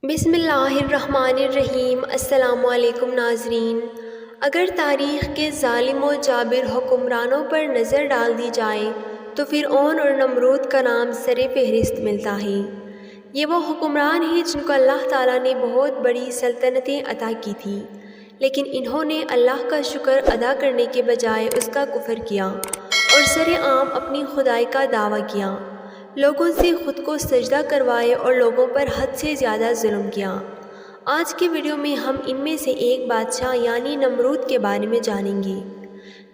بسم اللہ الرحمن الرحیم۔ السلام علیکم ناظرین۔ اگر تاریخ کے ظالم و جابر حکمرانوں پر نظر ڈال دی جائے تو فرعون اور نمرود کا نام سر فہرست ملتا ہے۔ یہ وہ حکمران ہیں جن کو اللہ تعالیٰ نے بہت بڑی سلطنتیں عطا کی تھی، لیکن انہوں نے اللہ کا شکر ادا کرنے کے بجائے اس کا کفر کیا اور سر عام اپنی خدائی کا دعویٰ کیا، لوگوں سے خود کو سجدہ کروائے اور لوگوں پر حد سے زیادہ ظلم کیا۔ آج کی ویڈیو میں ہم ان میں سے ایک بادشاہ یعنی نمرود کے بارے میں جانیں گے۔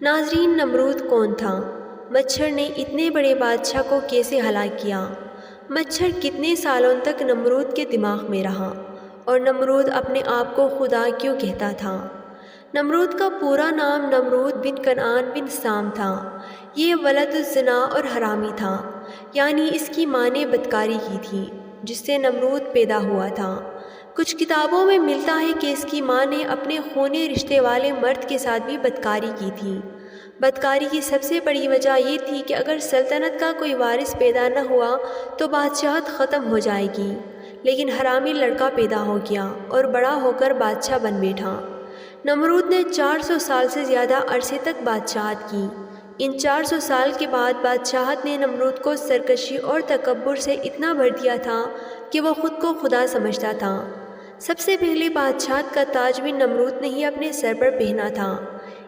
ناظرین، نمرود کون تھا؟ مچھر نے اتنے بڑے بادشاہ کو کیسے ہلاک کیا؟ مچھر کتنے سالوں تک نمرود کے دماغ میں رہا؟ اور نمرود اپنے آپ کو خدا کیوں کہتا تھا؟ نمرود کا پورا نام نمرود بن کنعان بن سام تھا۔ یہ ولد الزنا اور حرامی تھا، یعنی اس کی ماں نے بدکاری کی تھی جس سے نمرود پیدا ہوا تھا۔ کچھ کتابوں میں ملتا ہے کہ اس کی ماں نے اپنے خونی رشتے والے مرد کے ساتھ بھی بدکاری کی تھی۔ بدکاری کی سب سے بڑی وجہ یہ تھی کہ اگر سلطنت کا کوئی وارث پیدا نہ ہوا تو بادشاہت ختم ہو جائے گی، لیکن حرامی لڑکا پیدا ہو گیا اور بڑا ہو کر بادشاہ بن بیٹھا۔ نمرود نے 400 سال سے زیادہ عرصے تک بادشاہت کی۔ ان 400 سال کے بعد بادشاہت نے نمرود کو سرکشی اور تکبر سے اتنا بھر دیا تھا کہ وہ خود کو خدا سمجھتا تھا۔ سب سے پہلے بادشاہت کا تاج بھی نمرود نے ہی اپنے سر پر پہنا تھا۔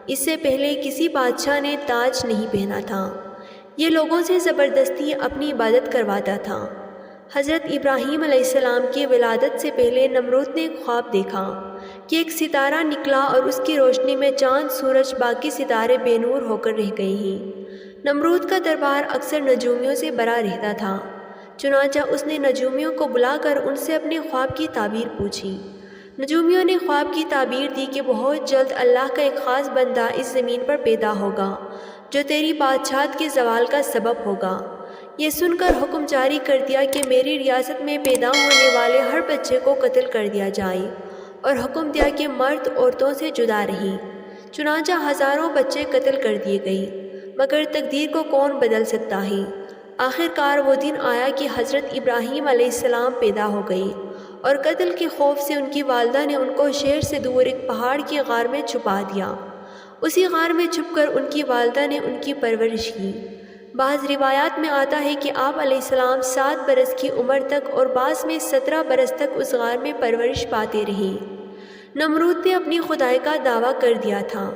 اس سے پہلے کسی بادشاہ نے تاج نہیں پہنا تھا۔ یہ لوگوں سے زبردستی اپنی عبادت کرواتا تھا۔ حضرت ابراہیم علیہ السلام کی ولادت سے پہلے نمرود نے ایک خواب دیکھا کہ ایک ستارہ نکلا اور اس کی روشنی میں چاند، سورج، باقی ستارے بے نور ہو کر رہ گئے ہیں۔ نمرود کا دربار اکثر نجومیوں سے بھرا رہتا تھا، چنانچہ اس نے نجومیوں کو بلا کر ان سے اپنے خواب کی تعبیر پوچھی۔ نجومیوں نے خواب کی تعبیر دی کہ بہت جلد اللہ کا ایک خاص بندہ اس زمین پر پیدا ہوگا جو تیری بادشاہت کے زوال کا سبب ہوگا۔ یہ سن کر حکم جاری کر دیا کہ میری ریاست میں پیدا ہونے والے ہر بچے کو قتل کر دیا جائے، اور حکم دیا کہ مرد عورتوں سے جدا رہیں۔ چنانچہ ہزاروں بچے قتل کر دیے گئے، مگر تقدیر کو کون بدل سکتا ہے؟ آخر کار وہ دن آیا کہ حضرت ابراہیم علیہ السلام پیدا ہو گئے، اور قتل کے خوف سے ان کی والدہ نے ان کو شہر سے دور ایک پہاڑ کی غار میں چھپا دیا۔ اسی غار میں چھپ کر ان کی والدہ نے ان کی پرورش کی۔ بعض روایات میں آتا ہے کہ آپ علیہ السلام 7 برس کی عمر تک اور بعض میں 17 برس تک اس غار میں پرورش پاتے رہے۔ نمرود نے اپنی خدائی کا دعویٰ کر دیا تھا،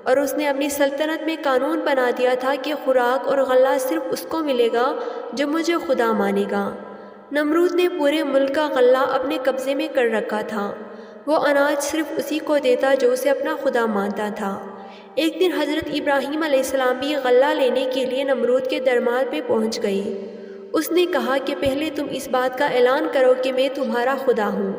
اور اس نے اپنی سلطنت میں قانون بنا دیا تھا کہ خوراک اور غلہ صرف اس کو ملے گا جو مجھے خدا مانے گا۔ نمرود نے پورے ملک کا غلہ اپنے قبضے میں کر رکھا تھا۔ وہ اناج صرف اسی کو دیتا جو اسے اپنا خدا مانتا تھا۔ ایک دن حضرت ابراہیم علیہ السلام بھی غلہ لینے کے لیے نمرود کے دربار پہ پہنچ گئے۔ اس نے کہا کہ پہلے تم اس بات کا اعلان کرو کہ میں تمہارا خدا ہوں،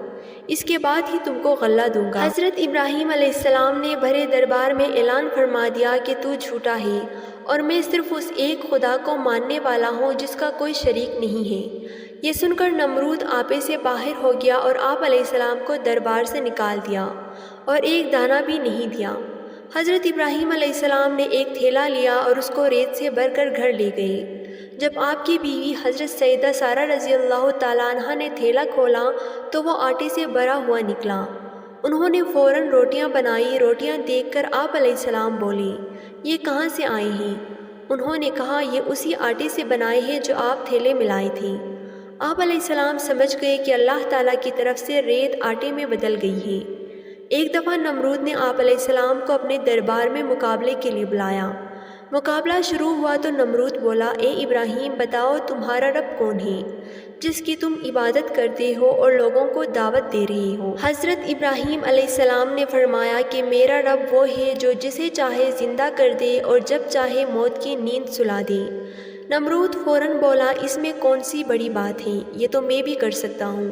اس کے بعد ہی تم کو غلہ دوں گا۔ حضرت ابراہیم علیہ السلام نے بھرے دربار میں اعلان فرما دیا کہ تو جھوٹا ہے، اور میں صرف اس ایک خدا کو ماننے والا ہوں جس کا کوئی شریک نہیں ہے۔ یہ سن کر نمرود آپے سے باہر ہو گیا اور آپ علیہ السلام کو دربار سے نکال دیا اور ایک دانہ بھی نہیں دیا۔ حضرت ابراہیم علیہ السلام نے ایک تھیلا لیا اور اس کو ریت سے بھر کر گھر لے گئے۔ جب آپ کی بیوی حضرت سیدہ سارہ رضی اللہ تعالیٰ عنہ نے تھیلا کھولا تو وہ آٹے سے بھرا ہوا نکلا۔ انہوں نے فوراً روٹیاں بنائی۔ روٹیاں دیکھ کر آپ علیہ السلام بولے، یہ کہاں سے آئے ہیں؟ انہوں نے کہا، یہ اسی آٹے سے بنائے ہیں جو آپ تھیلے میں لائے تھے۔ آپ علیہ السلام سمجھ گئے کہ اللہ تعالیٰ کی طرف سے ریت آٹے میں بدل گئی ہے۔ ایک دفعہ نمرود نے آپ علیہ السلام کو اپنے دربار میں مقابلے کے لیے بلایا۔ مقابلہ شروع ہوا تو نمرود بولا، اے ابراہیم، بتاؤ تمہارا رب کون ہے جس کی تم عبادت کرتے ہو اور لوگوں کو دعوت دے رہے ہو؟ حضرت ابراہیم علیہ السلام نے فرمایا کہ میرا رب وہ ہے جو جسے چاہے زندہ کر دے اور جب چاہے موت کی نیند سلا دے۔ نمرود فوراً بولا، اس میں کون سی بڑی بات ہے، یہ تو میں بھی کر سکتا ہوں۔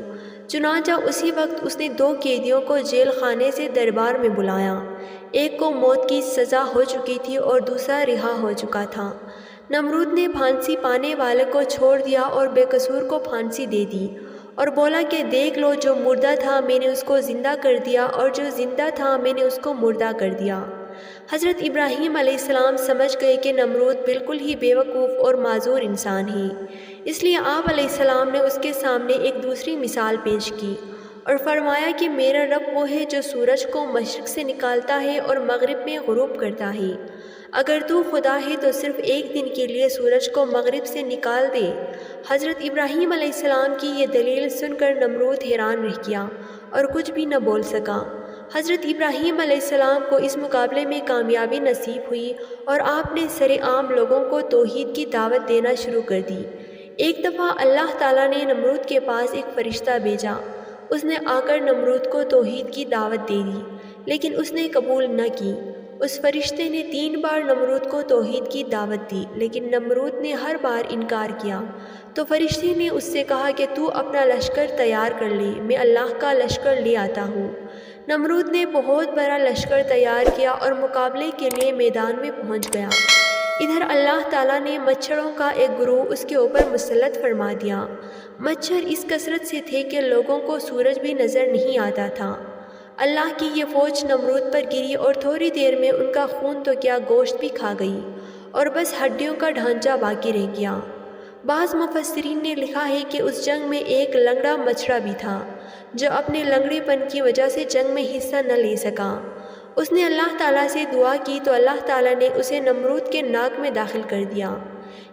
چنانچہ اسی وقت اس نے 2 قیدیوں کو جیل خانے سے دربار میں بلایا۔ ایک کو موت کی سزا ہو چکی تھی اور دوسرا رہا ہو چکا تھا۔ نمرود نے پھانسی پانے والے کو چھوڑ دیا اور بے قصور کو پھانسی دے دی، اور بولا کہ دیکھ لو، جو مردہ تھا میں نے اس کو زندہ کر دیا، اور جو زندہ تھا میں نے اس کو مردہ کر دیا۔ حضرت ابراہیم علیہ السلام سمجھ گئے کہ نمرود بالکل ہی بیوقوف اور معذور انسان ہے، اس لیے آپ علیہ السلام نے اس کے سامنے ایک دوسری مثال پیش کی، اور فرمایا کہ میرا رب وہ ہے جو سورج کو مشرق سے نکالتا ہے اور مغرب میں غروب کرتا ہے۔ اگر تو خدا ہے تو صرف ایک دن کے لیے سورج کو مغرب سے نکال دے۔ حضرت ابراہیم علیہ السلام کی یہ دلیل سن کر نمرود حیران رہ گیا اور کچھ بھی نہ بول سکا۔ حضرت ابراہیم علیہ السلام کو اس مقابلے میں کامیابی نصیب ہوئی اور آپ نے سر عام لوگوں کو توحید کی دعوت دینا شروع کر دی۔ ایک دفعہ اللہ تعالیٰ نے نمرود کے پاس ایک فرشتہ بھیجا۔ اس نے آ کر نمرود کو توحید کی دعوت دے دی، لیکن اس نے قبول نہ کی۔ اس فرشتے نے 3 بار نمرود کو توحید کی دعوت دی، لیکن نمرود نے ہر بار انکار کیا۔ تو فرشتے نے اس سے کہا کہ تو اپنا لشکر تیار کر لے، میں اللہ کا لشکر لے آتا ہوں۔ نمرود نے بہت بڑا لشکر تیار کیا اور مقابلے کے لیے میدان میں پہنچ گیا۔ ادھر اللہ تعالیٰ نے مچھروں کا ایک گروہ اس کے اوپر مسلط فرما دیا۔ مچھر اس کثرت سے تھے کہ لوگوں کو سورج بھی نظر نہیں آتا تھا۔ اللہ کی یہ فوج نمرود پر گری اور تھوڑی دیر میں ان کا خون تو کیا گوشت بھی کھا گئی اور بس ہڈیوں کا ڈھانچہ باقی رہ گیا۔ بعض مفسرین نے لکھا ہے کہ اس جنگ میں ایک لنگڑا مچھڑا بھی تھا جو اپنے لنگڑے پن کی وجہ سے جنگ میں حصہ نہ لے سکا۔ اس نے اللہ تعالیٰ سے دعا کی تو اللہ تعالیٰ نے اسے نمرود کے ناک میں داخل کر دیا۔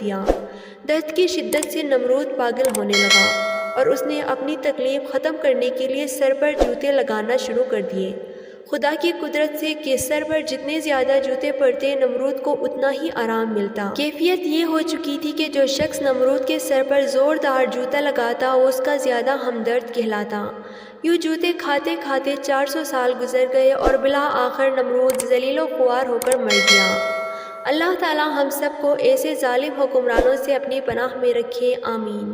دیا۔ درد کی شدت سے نمرود پاگل ہونے لگا اور اس نے اپنی تکلیف ختم کرنے کے لیے سر پر جوتے لگانا شروع کر دیے۔ خدا کی قدرت سے کہ سر پر جتنے زیادہ جوتے پڑتے نمرود کو اتنا ہی آرام ملتا۔ کیفیت یہ ہو چکی تھی کہ جو شخص نمرود کے سر پر زوردار جوتا لگاتا وہ اس کا زیادہ ہمدرد کہلاتا۔ یوں جوتے کھاتے کھاتے 400 سال گزر گئے اور بالآخر نمرود ذلیل و خوار ہو کر مر گیا۔ اللہ تعالی ہم سب کو ایسے ظالم حکمرانوں سے اپنی پناہ میں رکھے، آمین۔